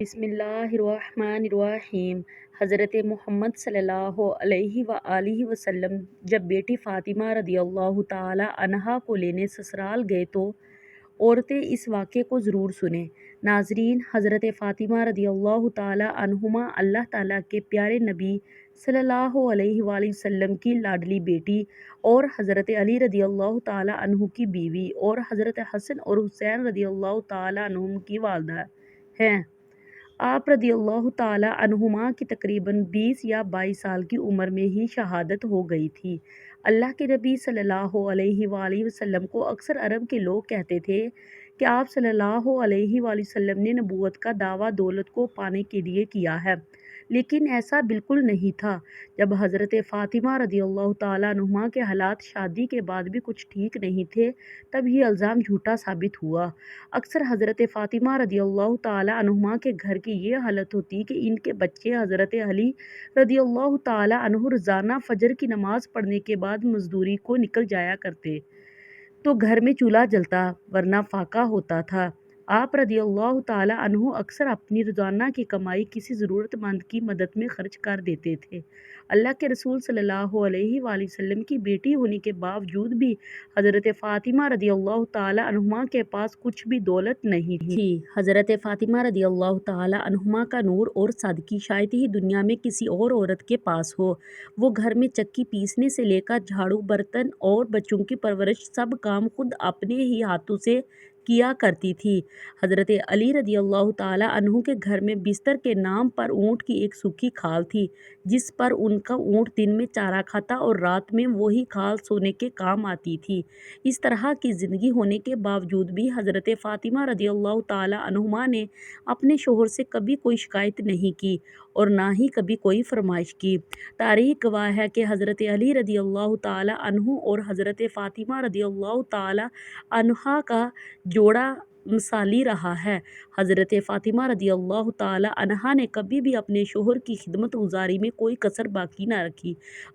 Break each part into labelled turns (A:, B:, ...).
A: بسم اللہ الرحمن الرحیم۔ حضرت محمد صلی اللہ علیہ وآلہ وسلم جب بیٹی فاطمہ رضی اللہ تعالی عنہا کو لینے سسرال گئے تو عورتیں اس واقعے کو ضرور سنیں۔ ناظرین، حضرت فاطمہ رضی اللہ تعالی عنہما اللہ تعالیٰ کے پیارے نبی صلی اللہ علیہ وآلہ وسلم کی لاڈلی بیٹی اور حضرت علی رضی اللہ تعالی عنہ کی بیوی اور حضرت حسن اور حسین رضی اللہ تعالی عنہم کی والدہ ہیں۔ آپ رضی اللہ تعالی عنہما کی تقریباً 20 یا 22 سال کی عمر میں ہی شہادت ہو گئی تھی۔ اللہ کے نبی صلی اللہ علیہ وآلہ وسلم کو اکثر عرب کے لوگ کہتے تھے کہ آپ صلی اللہ علیہ وآلہ وسلم نے نبوت کا دعویٰ دولت کو پانے کے لیے کیا ہے، لیکن ایسا بالکل نہیں تھا۔ جب حضرت فاطمہ رضی اللہ تعالیٰ عنہما کے حالات شادی کے بعد بھی کچھ ٹھیک نہیں تھے، تب یہ الزام جھوٹا ثابت ہوا۔ اکثر حضرت فاطمہ رضی اللہ تعالیٰ عنہما کے گھر کی یہ حالت ہوتی کہ ان کے بچے حضرت علی رضی اللہ تعالیٰ عنہ روزانہ فجر کی نماز پڑھنے کے بعد مزدوری کو نکل جایا کرتے تو گھر میں چولہا جلتا ورنہ فاقہ ہوتا تھا۔ آپ رضی اللہ تعالیٰ عنہ اکثر اپنی روزانہ کی کمائی کسی ضرورت مند کی مدد میں خرچ کر دیتے تھے۔ اللہ کے رسول صلی اللہ علیہ وآلہ وسلم کی بیٹی ہونے کے باوجود بھی حضرت فاطمہ رضی اللہ تعالیٰ عنہما کے پاس کچھ بھی دولت نہیں تھی۔ حضرت فاطمہ رضی اللہ تعالیٰ عنہما کا نور اور صدقے شاید ہی دنیا میں کسی اور عورت کے پاس ہو۔ وہ گھر میں چکی پیسنے سے لے کر جھاڑو، برتن اور بچوں کی پرورش سب کام خود اپنے ہی ہاتھوں سے کیا کرتی تھی۔ حضرت علی رضی اللہ تعالیٰ عنہ کے گھر میں بستر کے نام پر اونٹ کی ایک سوکھی کھال تھی، جس پر ان کا اونٹ دن میں چارہ کھاتا اور رات میں وہی کھال سونے کے کام آتی تھی۔ اس طرح کی زندگی ہونے کے باوجود بھی حضرت فاطمہ رضی اللہ تعالیٰ عنہما نے اپنے شوہر سے کبھی کوئی شکایت نہیں کی اور نہ ہی کبھی کوئی فرمائش کی۔ تاریخ گواہ ہے کہ حضرت علی رضی اللہ تعالیٰ عنہ اور حضرت فاطمہ رضی اللہ تعالیٰ عنہا کا جوڑا مثالی رہا ہے۔ حضرت فاطمہ رضی اللہ تعالیٰ عنہا نے کبھی بھی اپنے شوہر کی خدمت گزاری میں کوئی کسر باقی نہ رکھی۔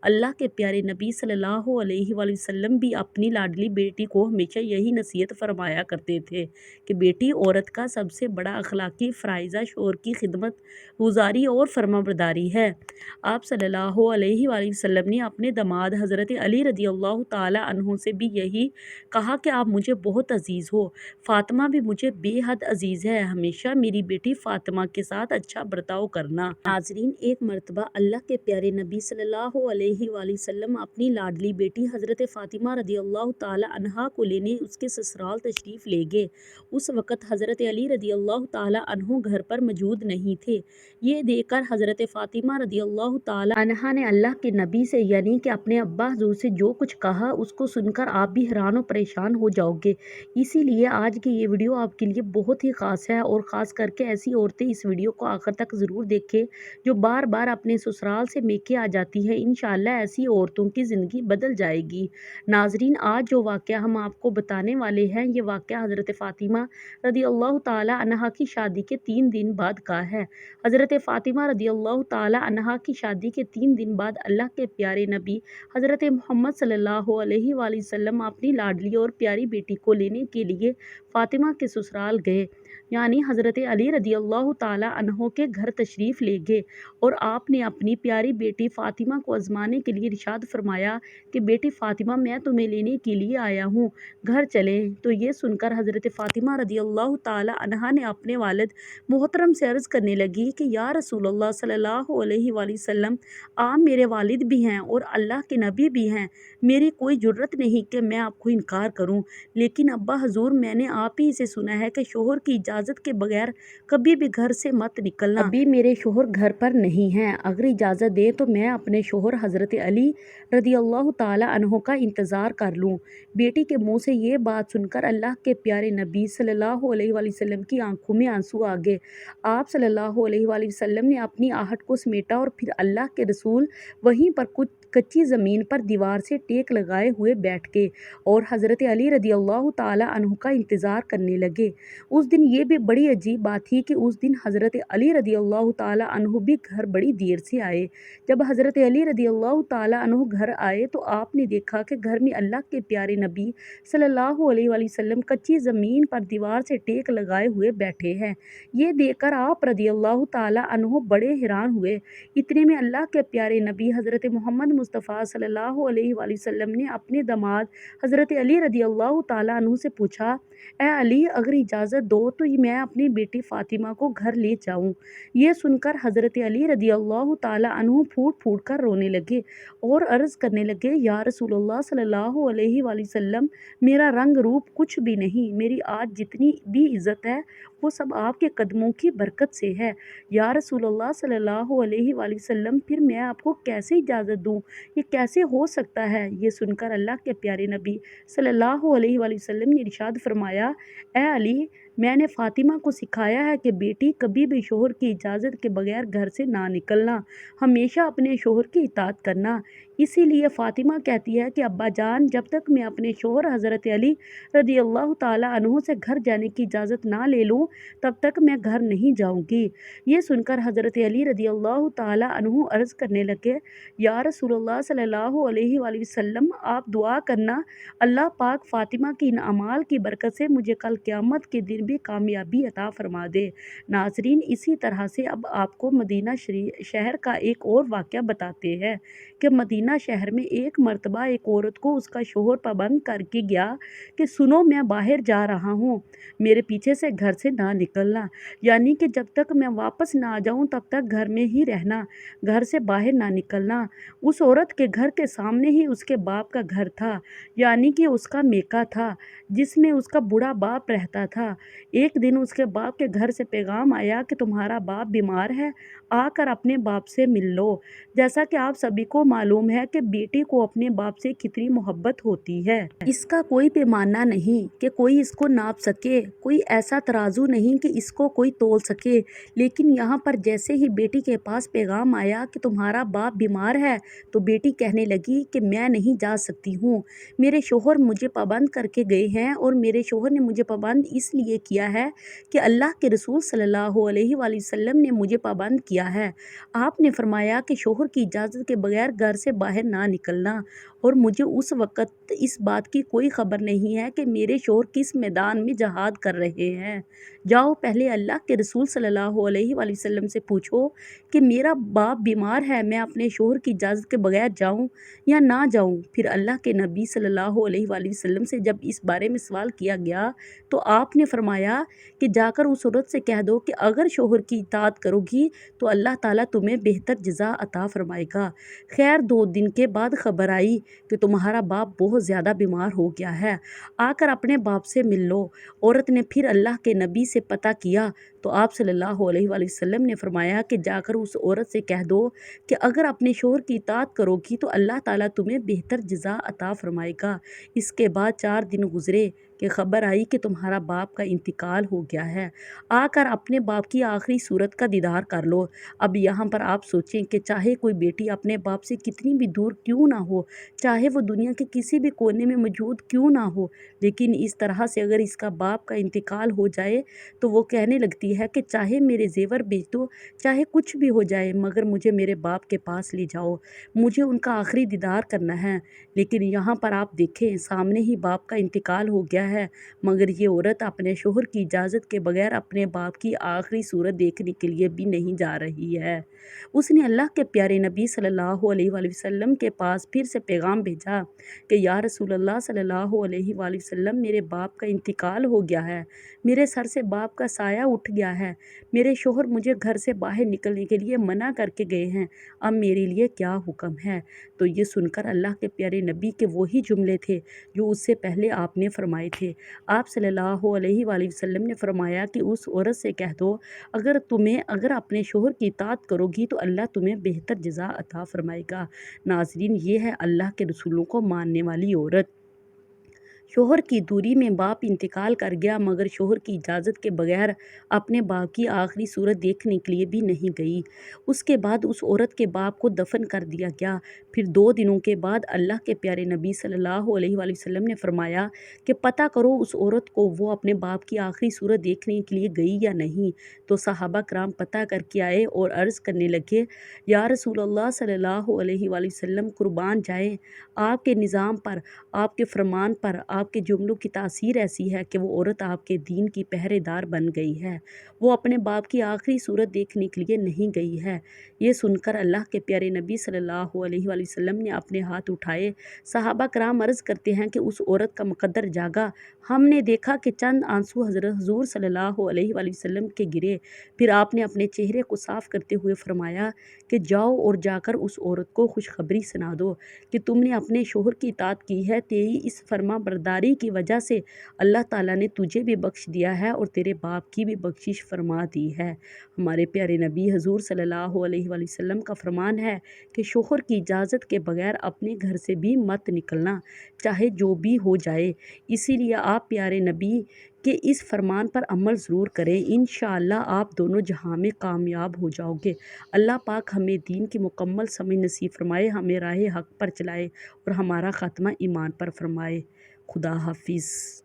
A: اللہ کے پیارے نبی صلی اللہ علیہ وآلہ وسلم بھی اپنی لاڈلی بیٹی کو ہمیشہ یہی نصیحت فرمایا کرتے تھے کہ بیٹی، عورت کا سب سے بڑا اخلاقی فرائض شوہر کی خدمت گزاری اور فرمانبرداری ہے۔ آپ صلی اللہ علیہ وآلہ وسلم نے اپنے داماد حضرت علی رضی اللہ تعالیٰ عنہ سے بھی یہی کہا کہ آپ مجھے بہت عزیز ہو، فاطمہ بھی مجھے بے حد عزیز ہے، ہمیشہ میری بیٹی فاطمہ کے ساتھ اچھا برتاؤ کرنا۔ ناظرین، ایک مرتبہ اللہ کے پیارے نبی صلی اللہ علیہ وآلہ وسلم اپنی لاڈلی بیٹی حضرت فاطمہ رضی اللہ تعالیٰ عنہا کو لینے اس کے سسرال تشریف لے گئے۔ اس وقت حضرت علی رضی اللہ تعالیٰ عنہ گھر پر موجود نہیں تھے۔ یہ دیکھ کر حضرت فاطمہ رضی اللہ تعالیٰ عنہا نے اللہ کے نبی سے یعنی کہ اپنے ابا حضور سے جو کچھ کہا اس کو سن کر آپ بھی حیران و پریشان ہو جاؤ گے۔ اسی لیے آج کی یہ ویڈیو آپ کے لیے بہت ہی خاص ہے اور خاص کر کے ایسی عورتیں اس ویڈیو کو آخر تک ضرور دیکھیں جو بار بار اپنے سسرال سے میکے آ جاتی ہیں۔ انشاءاللہ ایسی عورتوں کی زندگی بدل جائے گی۔ ناظرین، آج جو واقعہ ہم آپ کو بتانے والے ہیں یہ واقعہ حضرت فاطمہ رضی اللہ تعالیٰ عنہا کی شادی کے 3 دن بعد کا ہے۔ حضرت فاطمہ رضی اللہ تعالیٰ عنہا کی شادی کے 3 دن بعد اللہ کے پیارے نبی حضرت محمد صلی اللہ علیہ وآلہ وسلم اپنی لاڈلی اور پیاری بیٹی کو لینے کے لیے فاطمہ کے سسرال گئے، یعنی حضرت علی رضی اللہ تعالیٰ عنہ کے گھر تشریف لے گئے اور آپ نے اپنی پیاری بیٹی فاطمہ کو آزمانے کے لیے ارشاد فرمایا کہ بیٹی فاطمہ، میں تمہیں لینے کے لیے آیا ہوں، گھر چلیں۔ تو یہ سن کر حضرت فاطمہ رضی اللہ تعالیٰ عنہا نے اپنے والد محترم سے عرض کرنے لگی کہ یا رسول اللہ صلی اللہ علیہ وآلہ وسلم، آپ میرے والد بھی ہیں اور اللہ کے نبی بھی ہیں، میری کوئی جرت نہیں کہ میں آپ کو انکار کروں، لیکن ابا حضور، میں نے آپ ہی سے سنا ہے کہ شوہر کی اجازت کے بغیر کبھی بھی گھر سے مت نکلنا۔ ابھی میرے شوہر گھر پر نہیں ہیں، اگر اجازت دیں تو میں اپنے شوہر حضرت علی رضی اللہ تعالیٰ عنہ کا انتظار کر لوں۔ بیٹی کے منہ سے یہ بات سن کر اللہ کے پیارے نبی صلی اللہ علیہ وآلہ وسلم کی آنکھوں میں آنسو آ گئے۔ آپ صلی اللہ علیہ وآلہ وسلم نے اپنی آہٹ کو سمیٹا اور پھر اللہ کے رسول وہیں پر کچھ کچی زمین پر دیوار سے ٹیک لگائے ہوئے بیٹھ گئے اور حضرت علی رضی اللہ تعالیٰ عنہ کا انتظار کرنے لگے۔ اس دن یہ بھی بڑی عجیب بات تھی کہ اس دن حضرت علی رضی اللہ تعالیٰ عنہ بھی گھر بڑی دیر سے آئے۔ جب حضرت علی رضی اللہ تعالیٰ عنہ گھر آئے تو آپ نے دیکھا کہ گھر میں اللہ کے پیارے نبی صلی اللہ علیہ وآلہ وسلم کچی زمین پر دیوار سے ٹیک لگائے ہوئے بیٹھے ہیں۔ یہ دیکھ کر آپ رضی اللہ تعالیٰ عنہ بڑے حیران ہوئے۔ اتنے میں اللہ کے پیارے نبی حضرت محمد مصطفیٰ صلی اللہ علیہ وآلہ وسلم نے اپنے داماد حضرت علی رضی اللہ تعالیٰ عنہ سے پوچھا، اے علی، اگر اجازت دو تو میں اپنی بیٹی فاطمہ کو گھر لے جاؤں۔ یہ سن کر حضرت علی رضی اللہ تعالیٰ عنہ پھوٹ پھوٹ کر رونے لگے اور عرض کرنے لگے، یا رسول اللہ صلی اللہ علیہ وآلہ وسلم، میرا رنگ روپ کچھ بھی نہیں، میری آج جتنی بھی عزت ہے وہ سب آپ کے قدموں کی برکت سے ہے۔ یا رسول اللہ صلی اللہ علیہ وآلہ وسلم، پھر میں آپ کو کیسے اجازت دوں؟ یہ کیسے ہو سکتا ہے؟ یہ سن کر اللہ کے پیارے نبی صلی اللہ علیہ وآلہ وسلم نے ارشاد فرمایا، اے علی، میں نے فاطمہ کو سکھایا ہے کہ بیٹی کبھی بھی شوہر کی اجازت کے بغیر گھر سے نہ نکلنا، ہمیشہ اپنے شوہر کی اطاعت کرنا۔ اسی لیے فاطمہ کہتی ہے کہ ابا جان، جب تک میں اپنے شوہر حضرت علی رضی اللہ تعالیٰ عنہ سے گھر جانے کی اجازت نہ لے لوں تب تک میں گھر نہیں جاؤں گی۔ یہ سن کر حضرت علی رضی اللہ تعالیٰ عنہ عرض کرنے لگے، یا رسول اللہ صلی اللہ علیہ وآلہ وسلم، آپ دعا کرنا اللہ پاک فاطمہ کی ان اعمال کی برکت سے مجھے کل قیامت کے دن بھی کامیابی عطا فرما دے۔ ناظرین، اسی طرح سے اب آپ کو مدینہ شہر کا ایک اور واقعہ بتاتے ہیں کہ مدینہ شہر میں ایک مرتبہ ایک عورت کو اس کا شوہر پابند کر کے گیا کہ سنو، میں باہر جا رہا ہوں، میرے پیچھے سے گھر سے نہ نکلنا، یعنی کہ جب تک میں واپس نہ آ جاؤں تب تک گھر میں ہی رہنا، گھر سے باہر نہ نکلنا۔ اس عورت کے گھر کے سامنے ہی اس کے باپ کا گھر تھا، یعنی کہ اس کا میکہ تھا جس میں اس کا بوڑھا باپ رہتا تھا۔ ایک دن اس کے باپ کے گھر سے پیغام آیا کہ تمہارا باپ بیمار ہے، آ کر اپنے باپ سے مل لو۔ جیسا کہ آپ سبھی کو معلوم ہے کہ بیٹی کو اپنے باپ سے کتنی محبت ہوتی ہے۔ اس کا کوئی پیمانہ نہیں کہ کوئی اس کو ناپ سکے، کوئی ایسا ترازو نہیں کہ اس کو کوئی تول سکے۔ لیکن یہاں پر جیسے ہی بیٹی کے پاس پیغام آیا کہ تمہارا باپ بیمار ہے تو بیٹی کہنے لگی کہ میں نہیں جا سکتی ہوں، میرے شوہر مجھے پابند کر کے گئے ہیں اور میرے شوہر نے مجھے پابند اس لیے کیا ہے کہ اللہ کے رسول صلی اللہ علیہ وآلہ وسلم نے مجھے پابند کیا ہے۔ آپ نے فرمایا کہ شوہر کی اجازت کے بغیر گھر سے باہر نہ نکلنا، اور مجھے اس وقت اس بات کی کوئی خبر نہیں ہے کہ میرے شوہر کس میدان میں جہاد کر رہے ہیں۔ جاؤ، پہلے اللہ کے رسول صلی اللہ علیہ وآلہ وسلم سے پوچھو کہ میرا باپ بیمار ہے، میں اپنے شوہر کی اجازت کے بغیر جاؤں یا نہ جاؤں۔ پھر اللہ کے نبی صلی اللہ علیہ وآلہ وسلم سے جب اس بارے میں سوال کیا گیا تو آپ نے فرمایا کہ جا کر اس عورت سے کہہ دو کہ اگر شوہر کی اطاعت کرو گی تو اللہ تعالیٰ تمہیں بہتر جزا عطا فرمائے گا۔ خیر 2 دن کے بعد خبر آئی کہ تمہارا باپ بہت زیادہ بیمار ہو گیا ہے، آ کر اپنے باپ سے مل لو۔ عورت نے پھر اللہ کے نبی سے پتہ کیا تو آپ صلی اللہ علیہ وآلہ وسلم نے فرمایا کہ جا کر اس عورت سے کہہ دو کہ اگر اپنے شوہر کی اطاعت کرو گی تو اللہ تعالیٰ تمہیں بہتر جزا عطا فرمائے گا۔ اس کے بعد 4 دن گزرے کہ خبر آئی کہ تمہارا باپ کا انتقال ہو گیا ہے، آ کر اپنے باپ کی آخری صورت کا دیدار کر لو۔ اب یہاں پر آپ سوچیں کہ چاہے کوئی بیٹی اپنے باپ سے کتنی بھی دور کیوں نہ ہو، چاہے وہ دنیا کے کسی بھی کونے میں موجود کیوں نہ ہو، لیکن اس طرح سے اگر اس کا باپ کا انتقال ہو جائے تو وہ کہنے لگتی ہے کہ چاہے میرے زیور بیچ دو، چاہے کچھ بھی ہو جائے، مگر مجھے میرے باپ کے پاس لے جاؤ، مجھے ان کا آخری دیدار کرنا ہے۔ لیکن یہاں پر آپ دیکھیں، سامنے ہی باپ کا انتقال ہو گیا ہے، مگر یہ عورت اپنے شوہر کی اجازت کے بغیر اپنے باپ کی آخری صورت دیکھنے کے لیے بھی نہیں جا رہی ہے۔ اس نے اللہ کے پیارے نبی صلی اللہ علیہ وآلہ وسلم کے پاس پھر سے پیغام بھیجا کہ یا رسول اللہ صلی اللہ علیہ وآلہ وسلم، میرے باپ کا انتقال ہو گیا ہے، میرے سر سے باپ کا سایہ اٹھ گیا ہے، میرے شوہر مجھے گھر سے باہر نکلنے کے لیے منع کر کے گئے ہیں، اب میرے لیے کیا حکم ہے؟ تو یہ سن کر اللہ کے پیارے نبی کے وہی جملے تھے جو اس سے پہلے آپ نے فرمائے تھے۔ آپ صلی اللہ علیہ وآلہ وسلم نے فرمایا کہ اس عورت سے کہہ دو اگر اپنے شوہر کی اطاعت کرو گی تو اللہ تمہیں بہتر جزا عطا فرمائے گا۔ ناظرین، یہ ہے اللہ کے رسولوں کو ماننے والی عورت۔ شوہر کی دوری میں باپ انتقال کر گیا مگر شوہر کی اجازت کے بغیر اپنے باپ کی آخری صورت دیکھنے کے لیے بھی نہیں گئی۔ اس کے بعد اس عورت کے باپ کو دفن کر دیا گیا۔ پھر 2 دنوں کے بعد اللہ کے پیارے نبی صلی اللہ علیہ وآلہ وسلم نے فرمایا کہ پتہ کرو اس عورت کو وہ اپنے باپ کی آخری صورت دیکھنے کے لیے گئی یا نہیں۔ تو صحابہ کرام پتہ کر کے آئے اور عرض کرنے لگے یا رسول اللہ صلی اللہ علیہ وآلہ وسلم قربان جائیں، آپ کے نظام پر، آپ کے فرمان پر آپ کے جملوں کی تاثیر ایسی ہے کہ وہ عورت آپ کے دین کی پہرے دار بن گئی ہے، وہ اپنے باپ کی آخری صورت دیکھنے کے لیے نہیں گئی ہے۔ یہ سن کر اللہ کے پیارے نبی صلی اللہ علیہ وآلہ وسلم نے اپنے ہاتھ اٹھائے۔ صحابہ کرام عرض کرتے ہیں کہ اس عورت کا مقدر جاگا، ہم نے دیکھا کہ چند آنسو حضرت حضور صلی اللہ علیہ وآلہ وسلم کے گرے۔ پھر آپ نے اپنے چہرے کو صاف کرتے ہوئے فرمایا کہ جاؤ اور جا کر اس عورت کو خوشخبری سنا دو کہ تم نے اپنے شوہر کی اطاعت کی ہے، تیری اس فرما برداری کی وجہ سے اللہ تعالیٰ نے تجھے بھی بخش دیا ہے اور تیرے باپ کی بھی بخشش فرما دی ہے۔ ہمارے پیارے نبی حضور صلی اللہ علیہ وآلہ وسلم کا فرمان ہے کہ شوہر کی اجازت کے بغیر اپنے گھر سے بھی مت نکلنا، چاہے جو بھی ہو جائے۔ اسی لیے آپ پیارے نبی کے اس فرمان پر عمل ضرور کریں، انشاءاللہ آپ دونوں جہاں میں کامیاب ہو جاؤ گے۔ اللہ پاک ہمیں دین کی مکمل سمجھ نصیب فرمائے، ہمیں راہ حق پر چلائے اور ہمارا خاتمہ ایمان پر فرمائے۔ خدا حافظ۔